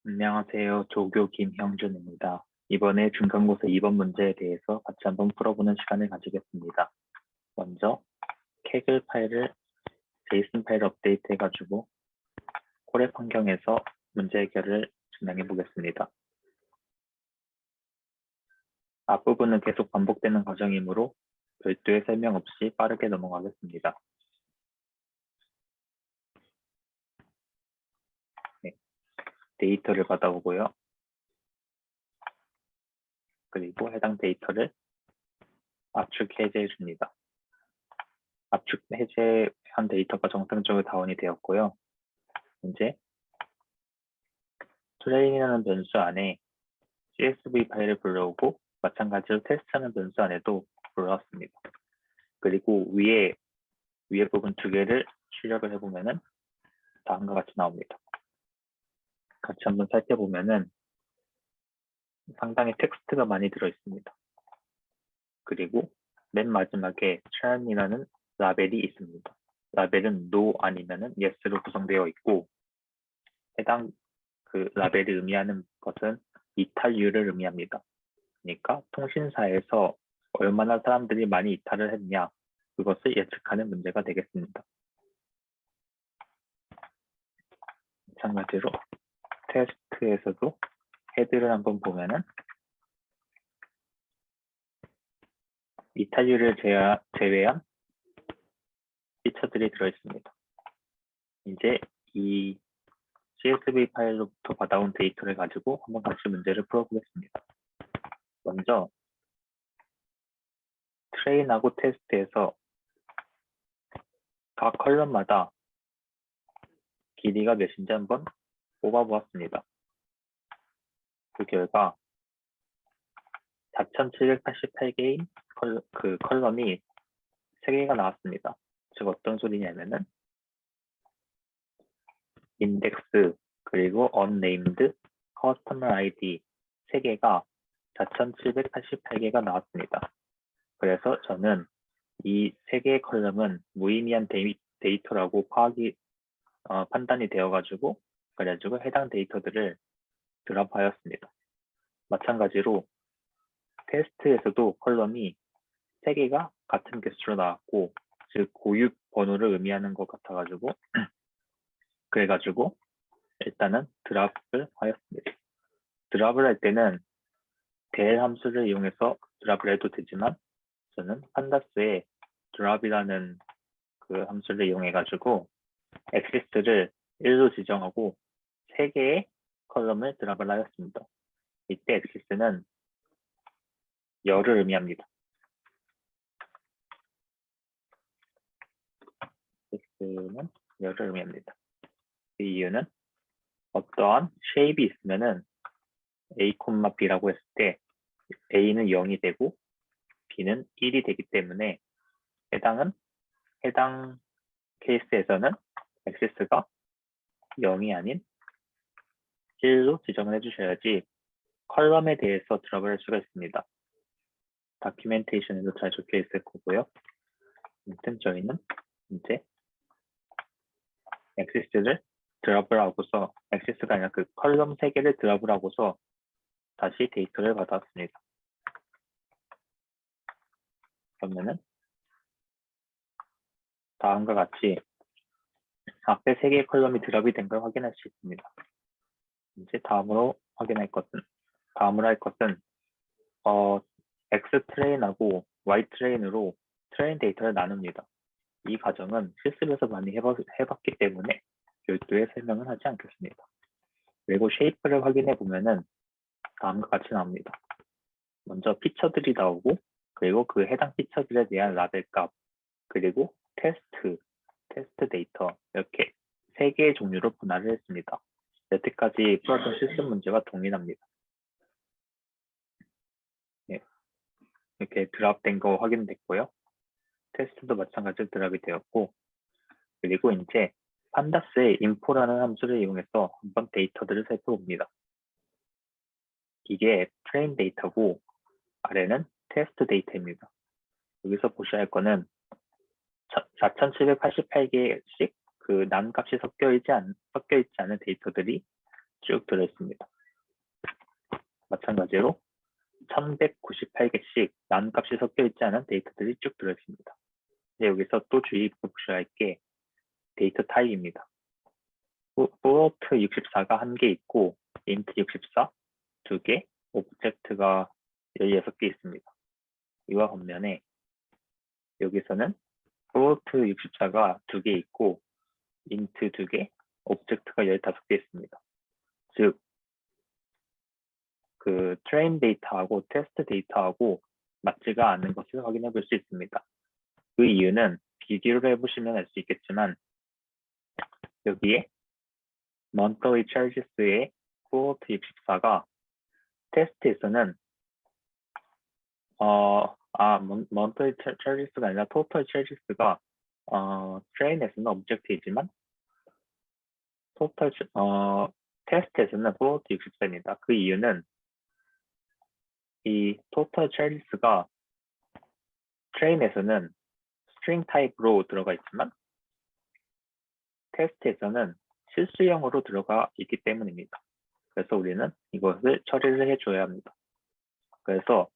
안녕하세요. 조교 김형준입니다. 이번에 중간고사 2번 문제에 대해서 같이 한번 풀어보는 시간을 가지겠습니다. 먼저 케글 파일을 제이슨 파일 업데이트해가지고 콜앱 환경에서 문제 해결을 진행해 보겠습니다. 앞부분은 계속 반복되는 과정이므로 별도의 설명 없이 빠르게 넘어가겠습니다. 네, 데이터를 받아오고요. 그리고 해당 데이터를 압축 해제해 줍니다. 압축 해제한 데이터가 정상적으로 다운이 되었고요. 이제 트레인이라는 변수 안에 CSV 파일을 불러오고 마찬가지로 테스트하는 변수 안에도 불러왔습니다. 그리고 위에 부분 두 개를 출력을 해보면은 다음과 같이 나옵니다. 같이 한번 살펴보면은 상당히 텍스트가 많이 들어있습니다. 그리고 맨 마지막에 turn이라는 라벨이 있습니다. 라벨은 no 아니면은 yes로 구성되어 있고 해당 그 라벨이 의미하는 것은 이탈률을 의미합니다. 그러니까 통신사에서 얼마나 사람들이 많이 이탈을 했냐 그것을 예측하는 문제가 되겠습니다. 마찬가지로 테스트에서도 헤드를 한번 보면은 이탈률을 제외한 피처들이 들어있습니다. 이제 이 CSV 파일로부터 받아온 데이터를 가지고 한번 같이 문제를 풀어보겠습니다. 먼저 트레인하고 테스트에서 각 컬럼마다 길이가 몇인지 한번 뽑아보았습니다. 그 결과 4788개인 그 컬럼이 3개가 나왔습니다. 즉 어떤 소리냐면은 인덱스 그리고 unnamed, customer ID 3개가 4788개가 나왔습니다. 그래서 저는 이 3개의 컬럼은 무의미한 데이터라고 판단이 되어가지고 그래가지고 해당 데이터들을 드랍하였습니다. 마찬가지로 테스트에서도 컬럼이 3개가 같은 개수로 나왔고 즉 고유 번호를 의미하는 것 같아가지고 그래가지고 일단은 드랍을 하였습니다. 드랍을 할 때는 del 함수를 이용해서 드랍을 해도 되지만 저는 판다스의 드랍이라는 그 함수를 이용해가지고 액시스를 1로 지정하고 3개의 컬럼을 드랍을 하였습니다. 이때 액시스는 열을 의미합니다. 액시스는 열을 의미합니다. 그 이유는 어떠한 쉐입이 있으면은 a, b라고 했을 때 a는 0이 되고 b는 1이 되기 때문에 해당 케이스에서는 액시스가 0이 아닌 1로 지정을 해주셔야지 컬럼에 대해서 드랍을 할 수가 있습니다. 다큐멘테이션에도 잘 적혀 있을 거고요. 아무튼 저희는 이제 액시스를 드랍을 하고서 액시스가 아니라 그 컬럼 3개를 드랍을 하고서 다시 데이터를 받았습니다. 그러면은 다음과 같이 앞에 3개의 컬럼이 드랍이 된 걸 확인할 수 있습니다. 이제 다음으로 할 것은 X 트레인하고 Y 트레인으로 트레인 데이터를 나눕니다. 이 과정은 실습에서 많이 해봤기 때문에 별도의 설명은 하지 않겠습니다. 그리고 쉐이프를 확인해 보면은 다음과 같이 나옵니다. 먼저 피처들이 나오고 그리고 그 해당 피처들에 대한 라벨 값 그리고 테스트 데이터 이렇게 3개의 종류로 분할을 했습니다. 여태까지 풀었던 실습 문제와 동일합니다. 네, 이렇게 드랍된 거 확인됐고요. 테스트도 마찬가지로 드랍이 되었고 그리고 이제 판다스의 info라는 함수를 이용해서 한번 데이터들을 살펴봅니다. 이게 트레인 데이터고 아래는 테스트 데이터입니다. 여기서 보셔야 할 거는 4788개씩 그 난값이 섞여 있지 않은 데이터들이 쭉 들어있습니다. 마찬가지로 1198개씩 난값이 섞여 있지 않은 데이터들이 쭉 들어있습니다. 여기서 또 주의 보셔야 할 게 데이터 타입입니다. float 64가 1개 있고 int 64 2개, 오브젝트가 16개 있습니다. 이와 반면에 여기서는 float 64가 2개 있고 int 2개, 오브젝트가 15개 있습니다. 즉, 그 트레인 데이터하고 테스트 데이터하고 맞지가 않는 것을 확인해 볼 수 있습니다. 그 이유는 비교를 해보시면 알 수 있겠지만 여기에 monthly charges의 float 64가 테스트에서는 monthly charges가 아니라 total charges가 트레인에서는 오브젝트이지만 테스트에서는 float 64입니다. 그 이유는 이 total charges가 트레인에서는 string 타입으로 들어가 있지만 테스트에서는 실수형으로 들어가 있기 때문입니다. 그래서 우리는 이것을 처리를 해줘야 합니다. 그래서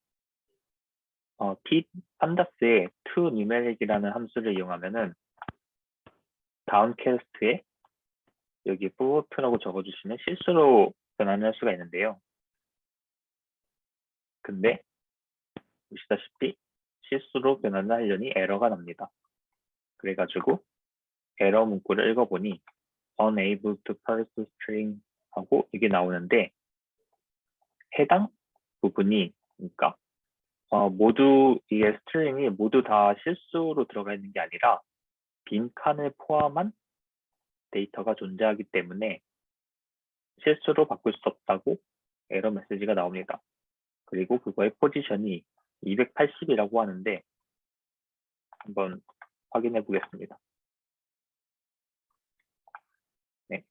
pandas-의 toNumeric이라는 함수를 이용하면은 다운캐스트에 여기 float라고 적어주시면 실수로 변환할 수가 있는데요. 근데 보시다시피 실수로 변환을 하려니 에러가 납니다. 그래가지고 에러 문구를 읽어보니 unable to parse string 하고 이게 나오는데 해당 부분이 그러니까 모두 이게 스트링이 모두 다 실수로 들어가 있는 게 아니라 빈 칸을 포함한 데이터가 존재하기 때문에 실수로 바꿀 수 없다고 에러 메시지가 나옵니다. 그리고 그거의 포지션이 280이라고 하는데 한번 확인해 보겠습니다. 네.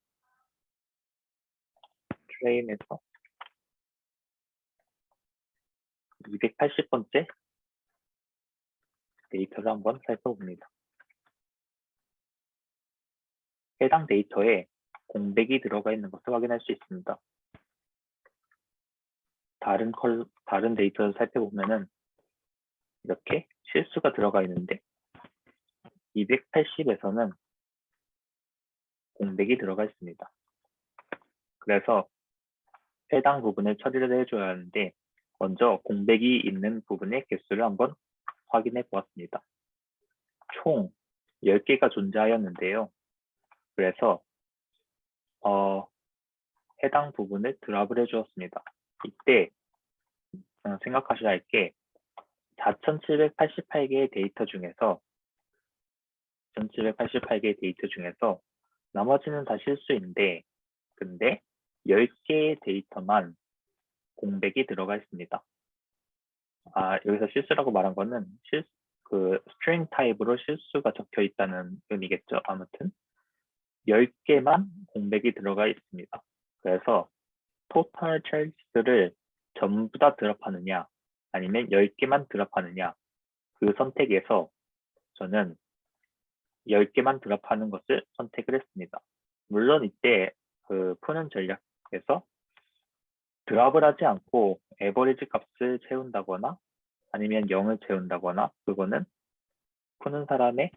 트레인에서 280번째 데이터를 한번 살펴봅니다. 해당 데이터에 공백이 들어가 있는 것을 확인할 수 있습니다. 다른 데이터를 살펴보면은 이렇게 실수가 들어가 있는데 280에서는 공백이 들어가 있습니다. 그래서 해당 부분을 처리를 해줘야 하는데 먼저 공백이 있는 부분의 개수를 한번 확인해 보았습니다. 총 10개가 존재하였는데요. 그래서 해당 부분을 드랍을 해주었습니다. 이때 생각하셔야 할 게 4788개의 데이터 중에서 나머지는 다 실수인데 근데 10개의 데이터만 공백이 들어가 있습니다. 여기서 실수라고 말한 거는 string 타입으로 실수가 적혀 있다는 의미겠죠. 아무튼 10개만 공백이 들어가 있습니다. 그래서 total charges를 전부 다 드랍하느냐 아니면 10개만 드랍하느냐 그 선택에서 저는 10개만 드랍하는 것을 선택을 했습니다. 물론 이때 그 푸는 전략에서 드랍을 하지 않고 에버리지 값을 채운다거나 아니면 0을 채운다거나 그거는 푸는 사람의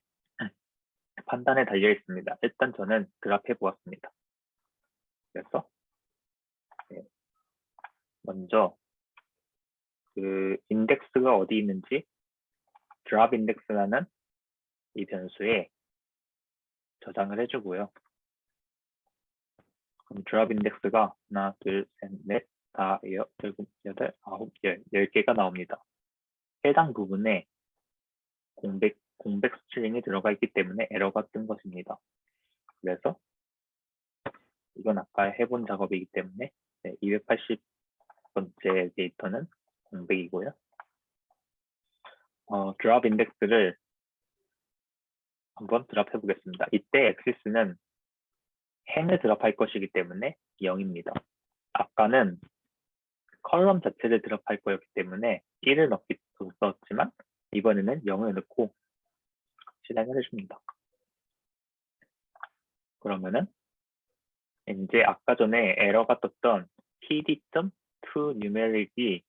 판단에 달려 있습니다. 일단 저는 드랍해 보았습니다. 그래서 먼저 그 인덱스가 어디 있는지 drop index라는 이 변수에 저장을 해주고요. 그럼 drop index가 하나, 둘, 셋, 넷, 다, 일곱, 여덟, 아홉, 10개가 나옵니다. 해당 부분에 공백 스트링이 들어가 있기 때문에 에러가 뜬 것입니다. 그래서 이건 아까 해본 작업이기 때문에 280번째 데이터는 공백이고요. drop index를 한번 드랍해 보겠습니다. 이때 엑시스는 행을 드랍할 것이기 때문에 0입니다. 아까는 컬럼 자체를 드랍할 거였기 때문에 1을 넣었지만 이번에는 0을 넣고 실행을 해줍니다. 그러면은 이제 아까 전에 에러가 떴던 td.toNumeric이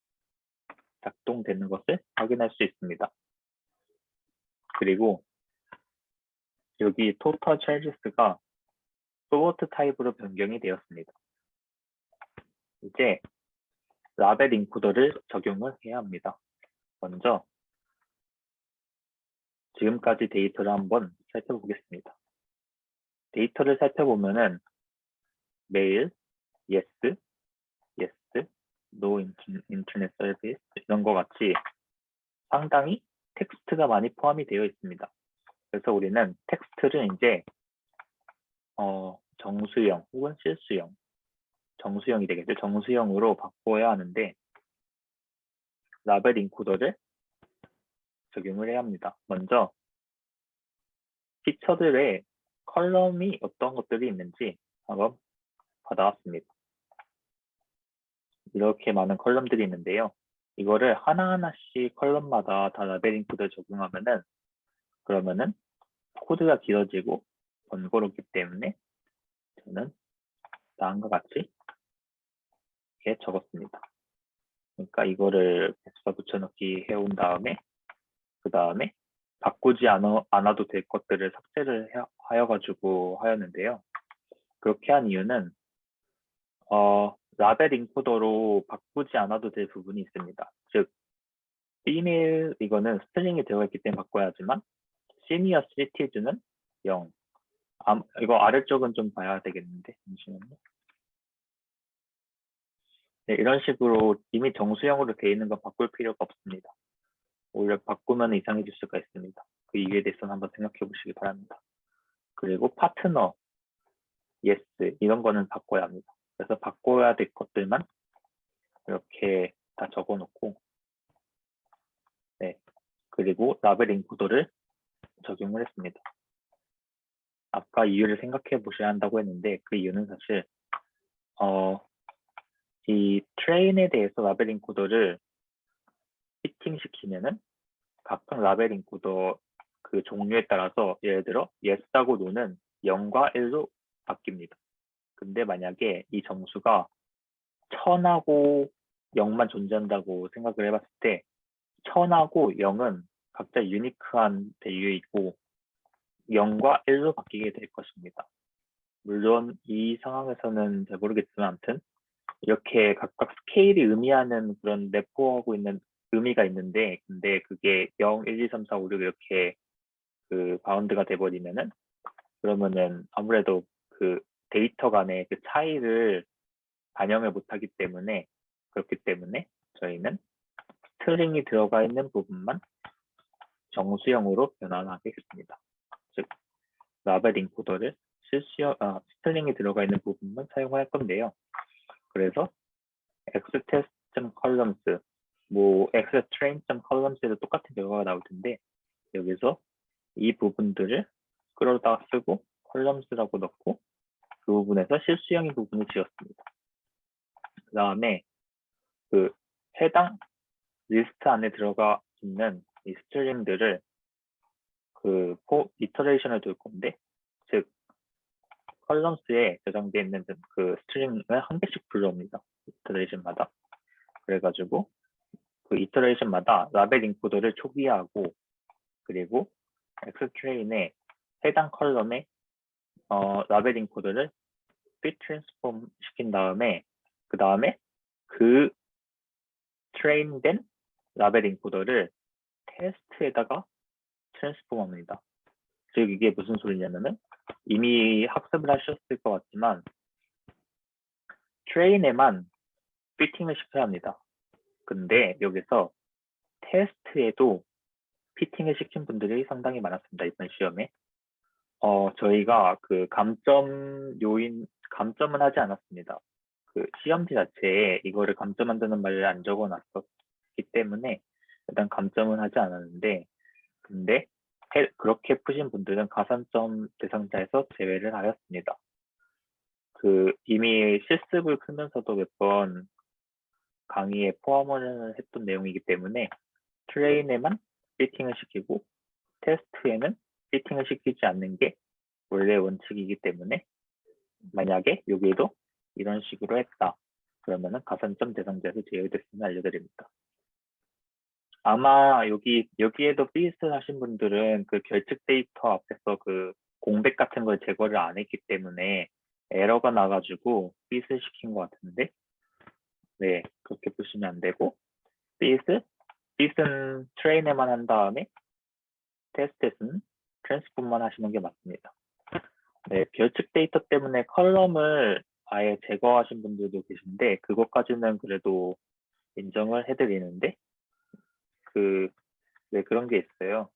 작동되는 것을 확인할 수 있습니다. 그리고 여기 total charges가 float 타입으로 변경이 되었습니다. 이제 라벨 인코더를 적용을 해야 합니다. 먼저 지금까지 데이터를 한번 살펴보겠습니다. 데이터를 살펴보면은 메일, yes, yes, no internet service 이런 것 같이 상당히 텍스트가 많이 포함이 되어 있습니다. 그래서 우리는 텍스트를 이제 정수형 혹은 실수형, 정수형이 되겠죠. 정수형으로 바꿔야 하는데 라벨 인코더를 적용을 해야 합니다. 먼저 피처들의 컬럼이 어떤 것들이 있는지 한번 받아왔습니다. 이렇게 많은 컬럼들이 있는데요. 이거를 하나하나씩 컬럼마다 다 라벨 인코더를 적용하면은 그러면은 코드가 길어지고 번거롭기 때문에 저는 다음과 같이 이렇게 적었습니다. 그러니까 이거를 개수가 붙여넣기 해온 다음에 그 다음에 바꾸지 않아도 될 것들을 삭제를 하여가지고 하였는데요. 그렇게 한 이유는 라벨 인코더로 바꾸지 않아도 될 부분이 있습니다. 즉 female 이거는 스트링이 들어가 있기 때문에 바꿔야 하지만 senior citizen은 0. 이거 아래쪽은 좀 봐야 되겠는데 잠시만요. 네, 이런 식으로 이미 정수형으로 되어 있는 건 바꿀 필요가 없습니다. 오히려 바꾸면 이상해질 수가 있습니다. 그 이유에 대해서는 한번 생각해 보시기 바랍니다. 그리고 파트너, yes 이런 거는 바꿔야 합니다. 그래서 바꿔야 될 것들만 이렇게 다 적어 놓고 네, 그리고 라벨 인코더를 적용을 했습니다. 아까 이유를 생각해 보셔야 한다고 했는데 그 이유는 사실 이 트레인에 대해서 라벨 인코더를 피팅시키면은 각각 라벨 인코더 그 종류에 따라서 예를 들어 yes하고 no는 0과 1로 바뀝니다. 근데 만약에 이 정수가 1000하고 0만 존재한다고 생각을 해봤을 때 1000하고 0은 각자 유니크한 밸류이고 0과 1로 바뀌게 될 것입니다. 물론 이 상황에서는 잘 모르겠지만 아무튼 이렇게 각각 스케일이 의미하는 그런 내포하고 있는 의미가 있는데 근데 그게 0, 1, 2, 3, 4, 5, 6 이렇게 그 바운드가 돼버리면은 그러면은 아무래도 그 데이터 간의 그 차이를 반영을 못하기 때문에 그렇기 때문에 저희는 스트링이 들어가 있는 부분만 정수형으로 변환하겠습니다. 즉 라벨 인코더를 스트링이 들어가 있는 부분만 사용할 건데요. 그래서 xtest.columns xtrain.columns에도 똑같은 결과가 나올 텐데 여기서 이 부분들을 끌어다가 쓰고 columns라고 넣고 그 부분에서 실수형인 부분을 지었습니다. 그 다음에 그 해당 리스트 안에 들어가 있는 이 스트링들을 그 이터레이션을 둘 건데 즉 컬럼스에 저장되어 있는 그 스트링을 한 개씩 불러옵니다. 이터레이션마다. 그래가지고 그 이터레이션마다 라벨 인코더를 초기화하고 그리고 엑스트레인의 해당 컬럼에 라벨 인코더를 fit 트랜스폼 시킨 다음에 그 다음에 그 트레인된 라벨 인코더를 테스트에다가 트랜스폼합니다. 즉 이게 무슨 소리냐면은 이미 학습을 하셨을 것 같지만 트레인에만 피팅을 시켜야 합니다. 근데 여기서 테스트에도 피팅을 시킨 분들이 상당히 많았습니다. 이번 시험에. 저희가 그 감점은 하지 않았습니다. 그 시험지 자체에 이거를 감점한다는 말을 안 적어놨었기 때문에 일단 감점은 하지 않았는데 근데 그렇게 푸신 분들은 가산점 대상자에서 제외를 하였습니다. 그 이미 실습을 풀면서도 몇 번 강의에 포함을 했던 내용이기 때문에 트레인에만 피팅을 시키고 테스트에는 피팅을 시키지 않는 게 원래 원칙이기 때문에 만약에 여기에도 이런 식으로 했다. 그러면은 가산점 대상자에서 제외됐음을 알려드립니다. 아마 여기에도 삐스 하신 분들은 그 결측 데이터 앞에서 그 공백 같은 걸 제거를 안 했기 때문에 에러가 나가지고 삐스 시킨 것 같은데, 네, 그렇게 보시면 안 되고, 삐스는 트레인에만 한 다음에 테스트에서는 트랜스폼만 하시는 게 맞습니다. 네, 결측 데이터 때문에 컬럼을 아예 제거하신 분들도 계신데, 그것까지는 그래도 인정을 해드리는데, 네, 그런 게 있어요.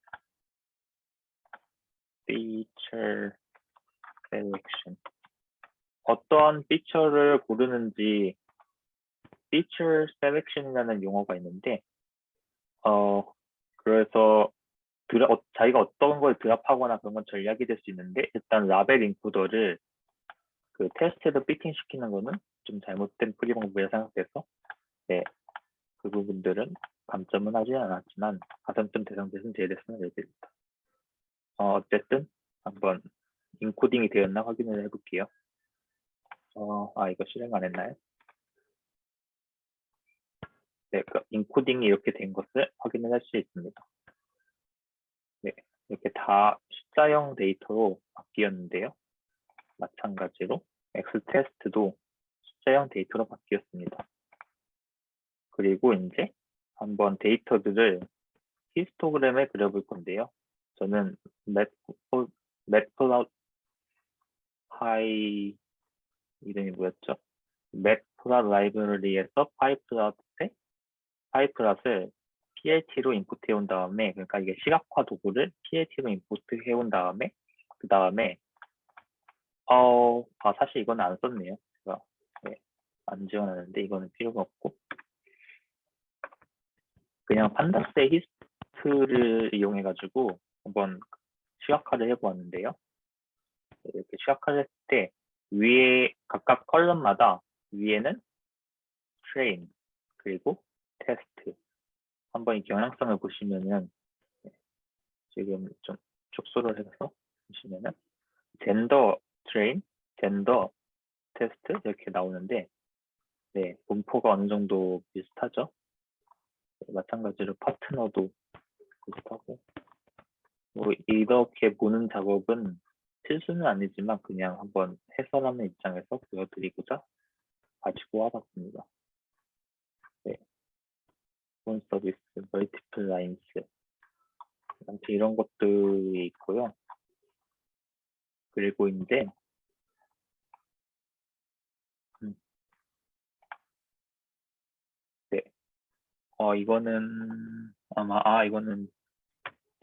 feature selection. 어떤 피처를 고르는지 feature selection이라는 용어가 있는데, 그래서 자기가 어떤 걸 드랍하거나 그런 건 전략이 될 수 있는데, 일단 라벨 인코더를 그 테스트에도 피팅 시키는 거는 좀 잘못된 프리 방법이라 생각돼서, 네, 그 부분들은 감점은 하지 않았지만 가산점 대상자는 제외됐으면 해드립니다. 어쨌든 한번 인코딩이 되었나 확인을 해볼게요. 이거 실행 안 했나요? 네, 그 인코딩이 이렇게 된 것을 확인을 할 수 있습니다. 네, 이렇게 다 숫자형 데이터로 바뀌었는데요. 마찬가지로 X테스트도 숫자형 데이터로 바뀌었습니다. 그리고 이제 한번 데이터들을 히스토그램에 그려볼 건데요. 저는 맷플롯 하이 이름이 뭐였죠? 맷플롯 라이브러리에서 파이플롯을 PLT로 인풋해 온 다음에, 그러니까 이게 시각화 도구를 PLT로 인풋해 온 다음에, 그 다음에 사실 이건 안 썼네요. 제가 네, 안 지원하는데 이거는 필요가 없고, 그냥 판다스의 히스트를 이용해 가지고 한번 시각화를 해보았는데요. 이렇게 시각화를 했을 때 위에 각각 컬럼마다 위에는 트레인 그리고 테스트, 한번 이 경향성을 보시면은 지금 좀 축소를 해서 보시면은 젠더 트레인, 젠더 테스트 이렇게 나오는데, 네, 분포가 어느 정도 비슷하죠. 네, 마찬가지로 파트너도 비슷하고, 뭐 이렇게 보는 작업은 필수는 아니지만 그냥 한번 해설하는 입장에서 보여드리고자 가지고 와봤습니다. 네, 본 서비스, 멀티플 라인스, 이런 것들이 있고요. 그리고 이제 네, 이거는 아마 이거는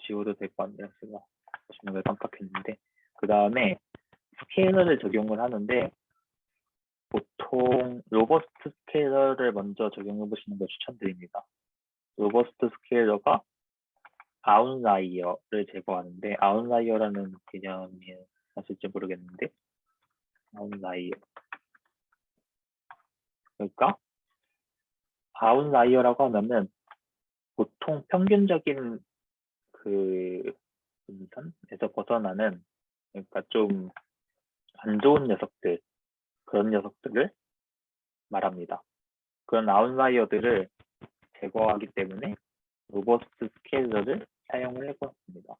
지워도 될 것 같네요. 제가 보시는 걸 깜빡했는데, 그 다음에 스케일러를 적용을 하는데 보통 로버스트 스케일러를 먼저 적용해 보시는 걸 추천드립니다. 로버스트 스케일러가 아웃라이어를 제거하는데, 아웃라이어라는 개념이 사실지 모르겠는데, 아웃라이어, 그러니까 아웃라이어라고 하면은 보통 평균적인 그 분산에서 벗어나는, 그러니까 좀 안 좋은 녀석들, 그런 녀석들을 말합니다. 그런 아웃라이어들을 제거하기 때문에 로버스트 스케일러를 사용을 해보았습니다.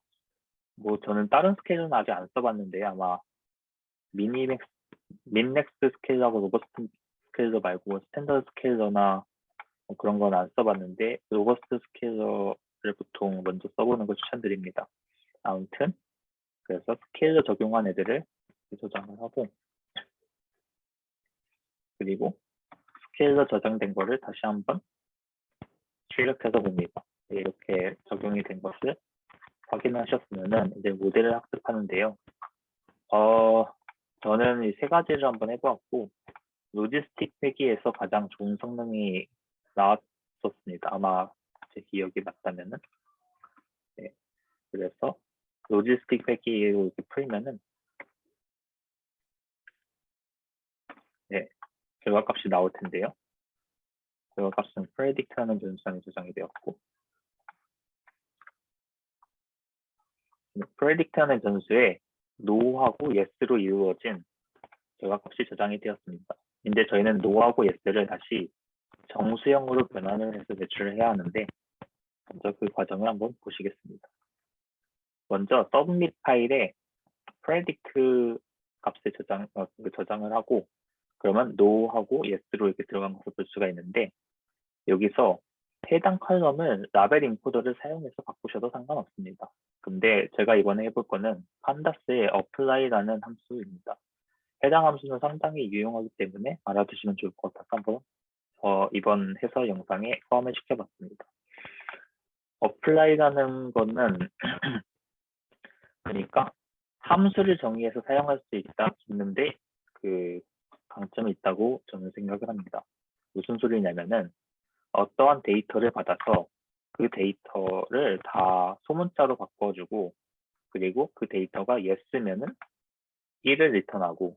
뭐 저는 다른 스케일러는 아직 안 써봤는데, 아마 민맥스 스케일러하고 로버스트 스케일러 말고 스탠더드 스케일러나 뭐 그런 건 안 써봤는데, 로버스트 스케일러를 보통 먼저 써보는 걸 추천드립니다. 아무튼 그래서 스케일러 적용한 애들을 저장을 하고, 그리고 스케일러 저장된 거를 다시 한번 출력해서 봅니다. 이렇게 적용이 된 것을 확인하셨으면 이제 모델을 학습하는데요. 저는 이 세 가지를 한번 해보았고, 로지스틱 회기에서 가장 좋은 성능이 나왔었습니다. 아마 제 기억이 맞다면은. 네, 그래서 로지스틱 회기로 이렇게 풀면은 네, 결과값이 나올 텐데요. 결과값은 predict라는 변수에 저장이 되었고, predict라는 변수에 no하고 yes로 이루어진 결과값이 저장이 되었습니다. 이제 저희는 no하고 yes를 다시 정수형으로 변환을 해서 제출을 해야 하는데 먼저 그 과정을 한번 보시겠습니다. 먼저 submit 파일에 predict 값을 저장을 하고 그러면 no하고 yes로 이렇게 들어간 것을 볼 수가 있는데 여기서 해당 컬럼을 라벨 인코더를 사용해서 바꾸셔도 상관없습니다. 근데 제가 이번에 해볼 거는 판다스의 apply라는 함수입니다. 해당 함수는 상당히 유용하기 때문에 알아두시면 좋을 것 같아서 한번 이번 해설 영상에 포함을 시켜봤습니다. apply라는 거는 그러니까 함수를 정의해서 사용할 수 있는데 그 강점이 있다고 저는 생각을 합니다. 무슨 소리냐면은 어떠한 데이터를 받아서 그 데이터를 다 소문자로 바꿔주고 그리고 그 데이터가 yes면은 1을 리턴하고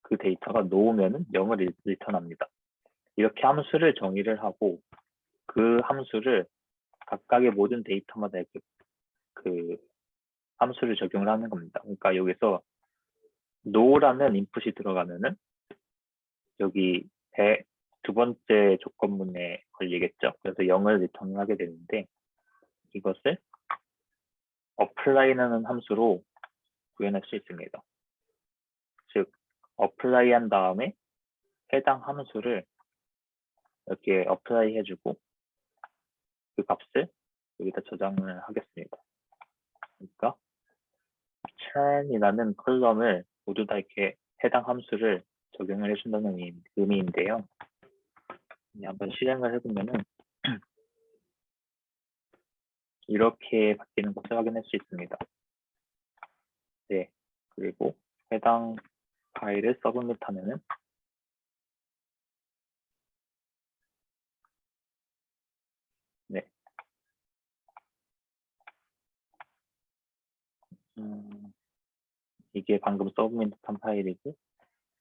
그 데이터가 no면은 0을 리턴합니다. 이렇게 함수를 정의를 하고 그 함수를 각각의 모든 데이터마다 이렇게 그 함수를 적용을 하는 겁니다. 그러니까 여기서 no라는 인풋이 들어가면은 여기 두 번째 조건문에 걸리겠죠. 그래서 0을 리턴하게 되는데 이것을 apply라는 함수로 구현할 수 있습니다. 즉 apply 한 다음에 해당 함수를 이렇게 apply 해주고 그 값을 여기다 저장을 하겠습니다. 그러니까 churn이라는 컬럼을 모두 다 이렇게 해당 함수를 적용을 해준다는 의미인데요. 한번 실행을 해보면은 이렇게 바뀌는 것을 확인할 수 있습니다. 네, 그리고 해당 파일을 서브밋하면은 네, 이게 방금 서브밋한 파일이고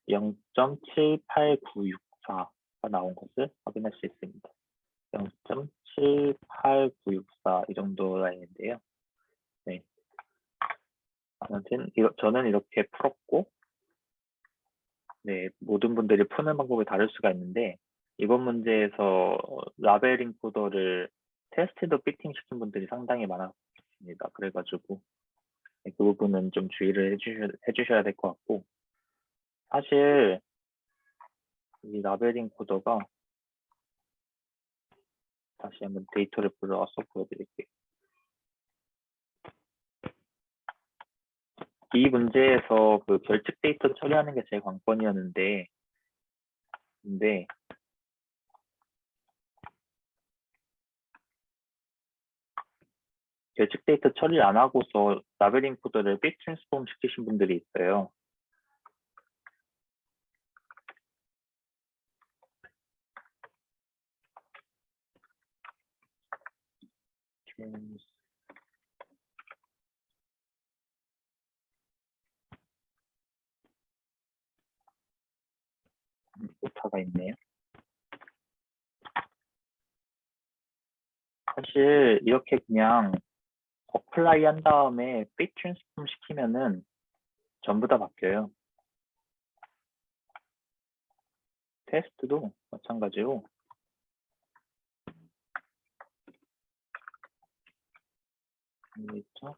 0.78964가 나온 것을 확인할 수 있습니다. 0.78964 이 정도 라인인데요. 네. 아무튼 저는 이렇게 풀었고 네, 모든 분들이 푸는 방법이 다를 수가 있는데 이번 문제에서 라벨 인코더를 테스트도 피팅 시킨 분들이 상당히 많았습니다. 그래가지고 네, 그 부분은 좀 주의를 해주셔야 될 것 같고 사실 이 라벨 인코더가 다시 한번 데이터를 불러와서 보여드릴게요. 이 문제에서 그 결측 데이터 처리하는 게 제 관건이었는데 근데 결측 데이터 처리를 안 하고서 라벨 인코더를 빅 트랜스폼 시키신 분들이 있어요. 오타가 있네요. 사실 이렇게 그냥 어플라이 한 다음에 빅 트랜스폼 시키면은 전부 다 바뀌어요. 테스트도 마찬가지로 있죠?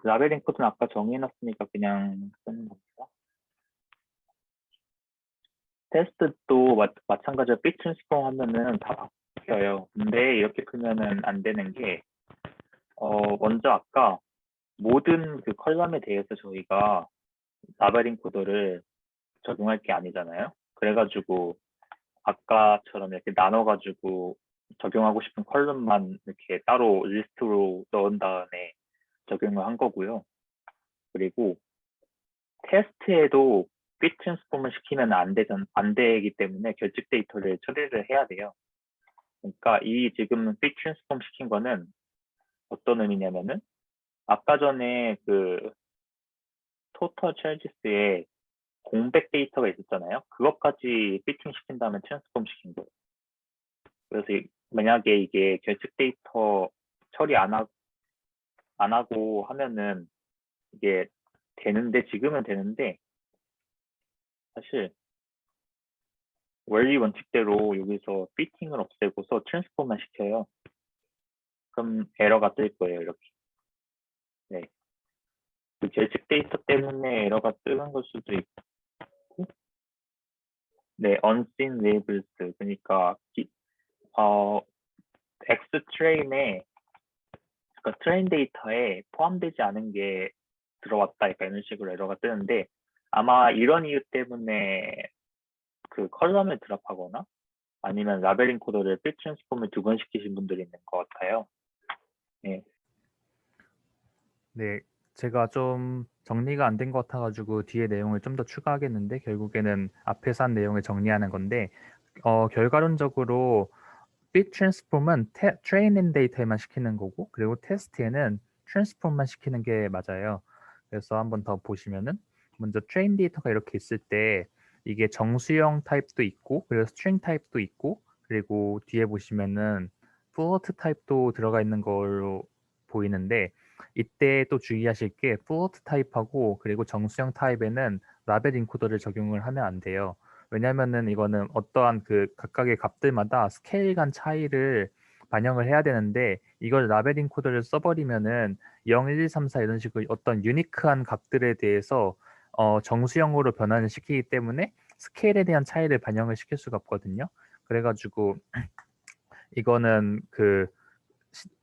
라벨 인코드는 아까 정의해놨으니까 그냥 쓰는 겁니다. 테스트도 마찬가지로 빅 트랜스폼 하면은 다 바뀌어요. 근데 이렇게 크면은 안 되는 게 먼저 아까 모든 그 컬럼에 대해서 저희가 라벨 인코더를 적용할 게 아니잖아요. 그래가지고 아까처럼 이렇게 나눠가지고 적용하고 싶은 컬럼만 이렇게 따로 리스트로 넣은 다음에 적용을 한 거고요. 그리고 테스트에도 빅 트랜스폼을 시키면 안 되기 때문에 결집 데이터를 처리를 해야 돼요. 그러니까 이 지금 빅 트랜스폼 시킨 거는 어떤 의미냐면은 아까 전에 그 토탈 찰지스에 공백 데이터가 있었잖아요. 그것까지 피팅 시킨 다음에 트랜스폼 시킨 거예요. 그래서 만약에 이게 결측 데이터 처리 안 하고 하면은 이게 되는데 지금은 되는데 사실 원리 원칙대로 여기서 피팅을 없애고서 트랜스폼만 시켜요. 그럼 에러가 뜰 거예요, 이렇게. 네. 그 결집 데이터 때문에 에러가 뜨는 걸 수도 있고, 네, unseen labels. 그러니까 X 트레인에, 그러니까 트레인 데이터에 포함되지 않은 게 들어왔다, 그러니까 이런 식으로 에러가 뜨는데, 아마 이런 이유 때문에 그 컬럼을 드랍하거나 아니면 라벨링 코드를 필 트랜스폼을 2번 시키신 분들이 있는 것 같아요. 네. 네, 제가 좀 정리가 안 된 것 같아가지고 뒤에 내용을 좀 더 추가하겠는데 결국에는 앞에서 한 내용을 정리하는 건데 결과론적으로 빅 트랜스폼은 트레이닝 데이터에만 시키는 거고 그리고 테스트에는 트랜스폼만 시키는 게 맞아요. 그래서 한번 더 보시면은 먼저 트레인 데이터가 이렇게 있을 때 이게 정수형 타입도 있고 그리고 스트링 타입도 있고 그리고 뒤에 보시면은 플로트 타입도 들어가 있는 걸로 보이는데 이때 또 주의하실 게 플로트 타입하고 그리고 정수형 타입에는 라벨 인코더를 적용을 하면 안 돼요. 왜냐면은 이거는 어떠한 그 각각의 값들마다 스케일 간 차이를 반영을 해야 되는데 이걸 라벨링 코드를 써버리면은 0, 1, 2, 3, 4 이런 식으로 어떤 유니크한 값들에 대해서 정수형으로 변환을 시키기 때문에 스케일에 대한 차이를 반영을 시킬 수가 없거든요. 그래가지고 이거는 그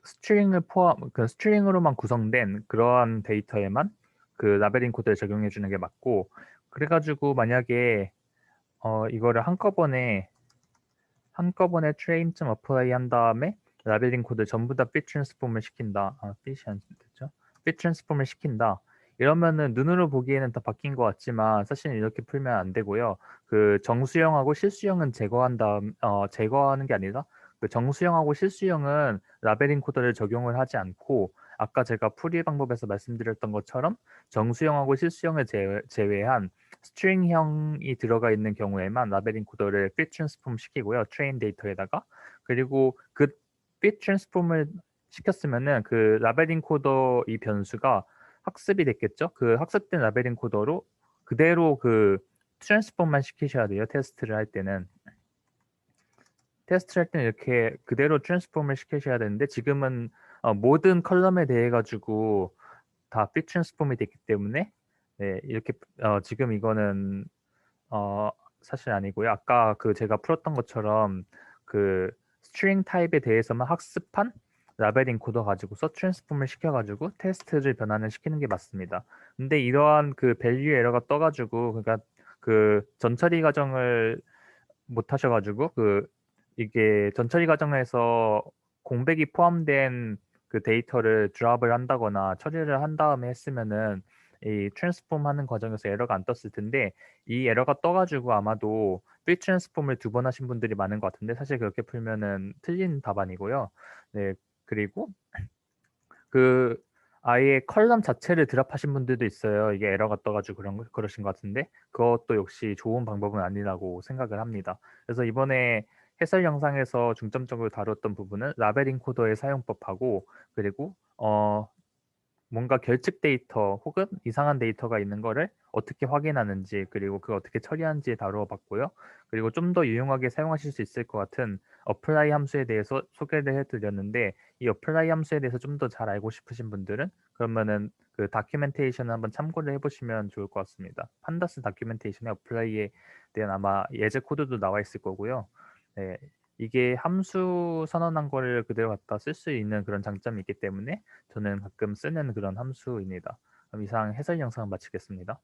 스트링으로만 구성된 그러한 데이터에만 그 라벨링 코드를 적용해 주는 게 맞고 그래가지고 만약에 이거를 한꺼번에 train.apply apply 한 다음에 라벨링 코드 전부 다 fit transform을 시킨다. fit이 안 됐죠? fit transform을 시킨다. 이러면은 눈으로 보기에는 다 바뀐 것 같지만 사실 이렇게 풀면 안 되고요. 그 정수형하고 실수형은 제거하는 게 아니라 그 정수형하고 실수형은 라벨링 코드를 적용을 하지 않고 아까 제가 풀이 방법에서 말씀드렸던 것처럼 정수형하고 실수형을 제외한 스트링형이 들어가 있는 경우에만 라벨링 코드를 fit transform 시키고요. 트레인 데이터에다가 그리고 그 fit transform을 시켰으면은 그 라벨링 코더 이 변수가 학습이 됐겠죠. 그 학습된 라벨링 코더로 그대로 그 트랜스폼만 시키셔야 돼요. 테스트를 할 때는 이렇게 그대로 트랜스폼을 시키셔야 되는데 지금은 모든 컬럼에 대해 가지고 다 fit transform이 됐기 때문에 네, 이렇게 지금 이거는 어, 사실 아니고요. 아까 그 제가 풀었던 것처럼 그 스트링 타입에 대해서만 학습한 라벨 인코더 가지고서 트랜스폼을 시켜가지고 테스트를 변환을 시키는 게 맞습니다. 근데 이러한 그 밸류 에러가 떠가지고 그러니까 그 전처리 과정을 못 하셔가지고 그 이게 전처리 과정에서 공백이 포함된 그 데이터를 드랍을 한다거나 처리를 한 다음에 했으면은 이 트랜스폼 하는 과정에서 에러가 안 떴을 텐데 이 에러가 떠가지고 아마도 삐 트랜스폼을 2번 하신 분들이 많은 것 같은데 사실 그렇게 풀면은 틀린 답안이고요. 네, 그리고 그 아예 컬럼 자체를 드랍하신 분들도 있어요. 이게 에러가 떠가지고 그러신 것 같은데 그것도 역시 좋은 방법은 아니라고 생각을 합니다. 그래서 이번에 해설 영상에서 중점적으로 다뤘던 부분은 라벨 인코더의 사용법하고 그리고 뭔가 결측 데이터 혹은 이상한 데이터가 있는 거를 어떻게 확인하는지 그리고 그걸 어떻게 처리하는지 다루어 봤고요. 그리고 좀 더 유용하게 사용하실 수 있을 것 같은 apply 함수에 대해서 소개를 해드렸는데 이 apply 함수에 대해서 좀 더 잘 알고 싶으신 분들은 그러면은 그 다큐멘테이션을 한번 참고를 해보시면 좋을 것 같습니다. 판다스 다큐멘테이션에 apply에 대한 아마 예제 코드도 나와 있을 거고요. 네, 이게 함수 선언한 거를 그대로 갖다 쓸 수 있는 그런 장점이 있기 때문에 저는 가끔 쓰는 그런 함수입니다. 그럼 이상 해설 영상 마치겠습니다.